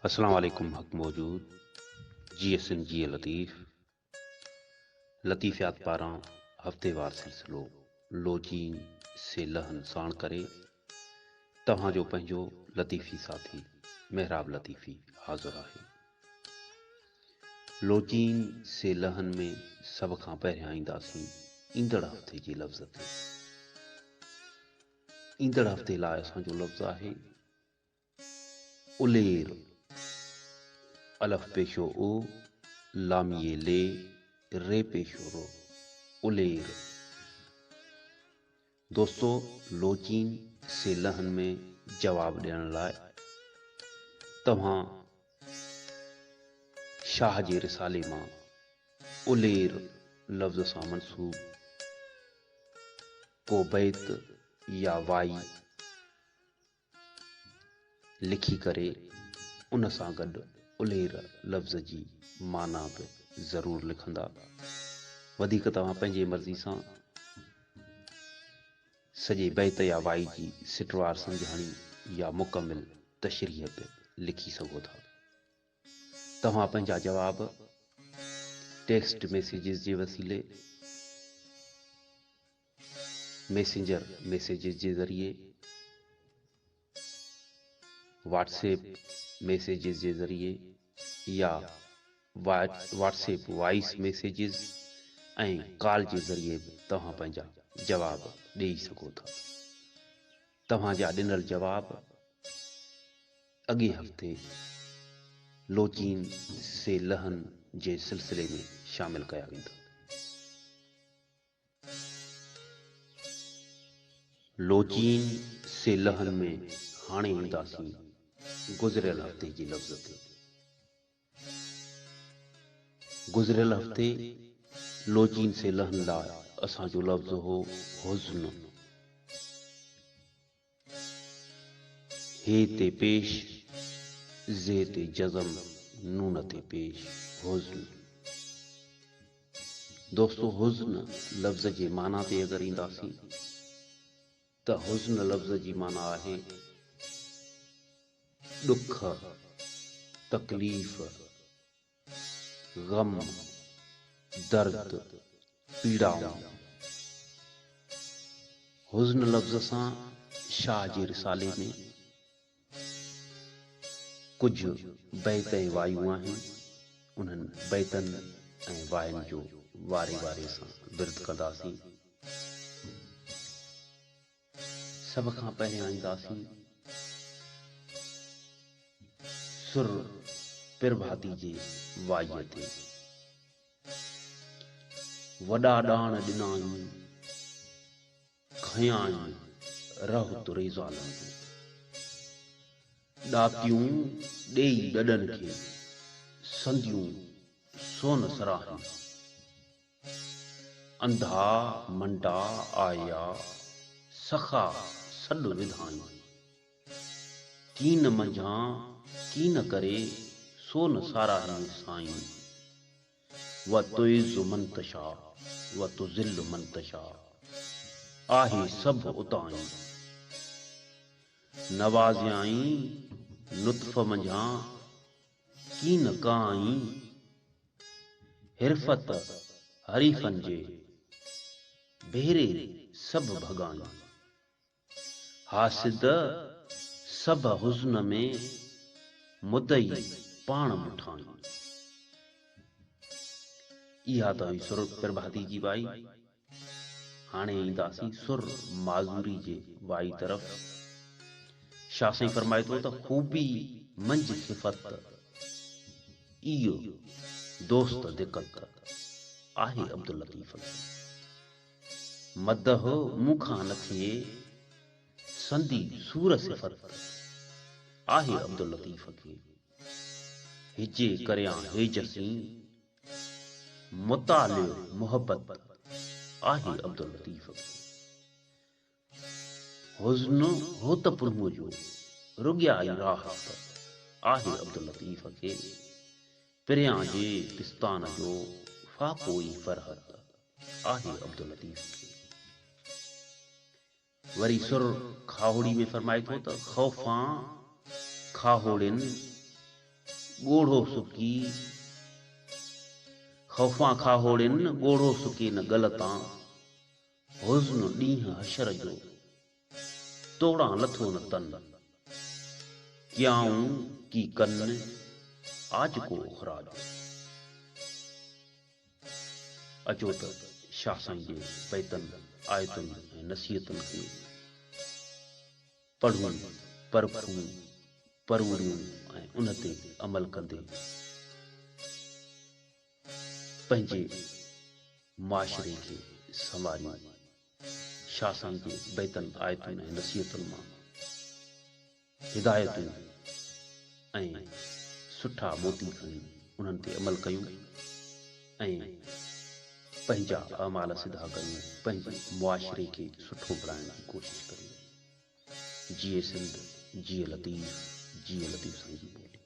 अस्सलाम वालेकुम हक मौजूद GSN जी लतीफ़ियात पारां हफ़्तेवार सिलसिलो लोचीन से लहन साण करे तव्हांजो पंहिंजो लतीफ़ी साथी मेहराब लतीफ़ी हाज़ुर आहे। लोचीन से लहन में सब खां पहिरियां ईंदासीं ईंदड़ हफ़्ते जे लफ़्ज़ ते। ईंदड़ हफ़्ते लाइ असांजो लफ़्ज़ आहे उलेर। अलफ पेशो ओ, लामिए ले, रे पेशो रो, उलेर। दोस्तों, लोचीन से लहन में जवाब ॾियण लाइ तव्हां शाह जे रिसाले मां उलेर लफ़्ज़ सां मंसूब को बैत या वाई लिखी करे उन सां गॾु उलेर लफ़्ज़ जी माना बि ज़रूरु लिखंदा। वधीक तव्हां पंहिंजे मर्ज़ी सां सॼे बैत या वाई जी सिटवार सम्झाणी या मुकमिल तशरीह बि लिखी सघो था। तव्हां पंहिंजा जवाब टेक्स्ट मैसेजिस जे वसीले, मैसेंजर मैसेजिस जे ज़रिए, व्हाट्सएप मैसेजिस जे ज़रिए या व्हाट्सएप वॉइस मैसेजिस ऐं कॉल जे ज़रिए बि तव्हां पंहिंजा जवाब ॾेई सघो था। तव्हांजा ॾिनल जवाब अॻे हफ़्ते लोचीन से लहन जे सिलसिले में शामिल कया वेंदा। लोचीन से लहन में हाणे ईंदासीं गुज़िरियल हफ़्ते जे लफ़्ज़ ते। गुज़िरियल हफ़्ते लोचीन से लहन लाइ असांजो लफ़्ज़ हो हुज़्न। हे ते पेश, ज़े ते जज़म, नून ते पेश, हुज़्न। दोस्तों, हुज़्न लफ़्ज़ जे माना ते अगरि ईंदासीं त हुज़्न लफ़्ज़ जी माना आहे ॾुख, तकलीफ़, ग़म, दर्द, पीड़ाऊं। हुज़्न लफ़्ज़ सां शाह जे रिसाले में कुझु बैत ऐं वायूं आहिनि। उन्हनि बैतनि ऐं वायुनि जो वारे वारे सां विर्द कंदासीं। सभ खां पहिरियां ईंदासीं सुर पिरभाती जे वाईअ ते। वॾा ॾाण ॾिनाई खयाई रह तुरे ज़ालम। ॾातियूं ॾेई ॾॾनि खे संदियूं सोन सराहन। अंधा मंडा आया सखा सॾु विधाई। कीन मंझां कीन करे सोन साराही साईं। व तुइज़्ज़ु मन तशा व तुज़िल्लु मन तशा, आहे सभु उताई। नवाज़ियाई लुत्फ़ मंझां कीन काई। हिरफत हरीफन जे भेरे सभु भगाई। हासिद सभ हुज़्न में मुदई पाण मुठाई। इहा त हुई सुर प्रभाती जी वाई। हाणे ईंदासीं सुर माज़ूरी जे वाई तरफ़। शाह साईं फरमाए थो त खूबी मंझ खिफ़त इहो दोस्त दिक़त, आहे अब्दुल लतीफ़ खे। मदह मूंखां न थिए संदी सूर सिफ़त, आहे अब्दुल लतीफ़ खे। हिजे करियां हेजसी मुतालियो मोहब्बत, आहे अब्दुल लतीफ़ खे। हुज़्न हो त पुन्हो जो रुॻियाई राहत, आहे अब्दुल लतीफ़ खे। पिरियां जे पिस्तान जो फाकोई फरहत, आहे अब्दुल लतीफ़ खे। वरी सुर खाहोड़ी में फरमाए थो त ख़ौफ़ां खाहोड़िन ॻोढ़ो सुकी ख़ौफ़ां खाहोड़िन ॻोढ़ो सुकी न गलतां हुज़्न ॾींहुं हशर जो तोड़ां लथो न तन क्याऊं की कन आज को ख़राज अचो त शाह साईं जे बैतनि आयतुनि ऐं नसीहतुनि खे पढ़ूं परखूं परवरियूं ऐं उन ते अमल कंदे पंहिंजे माशरे खे संवारियूं। शाह साईं जे बैतनि आयतुनि ऐं नसीहतुनि मां हिदायतूं ऐं सुठा मोती खणी उन्हनि ते अमल कयूं ऐं पंहिंजा अमाल सिधा कयूं, पंहिंजे मुआशरे खे सुठो बणाइण जी कोशिशि करियूं। जिए सिंध, जिए लतीफ़, जिए लतीफ़ साईं जी ॿोली।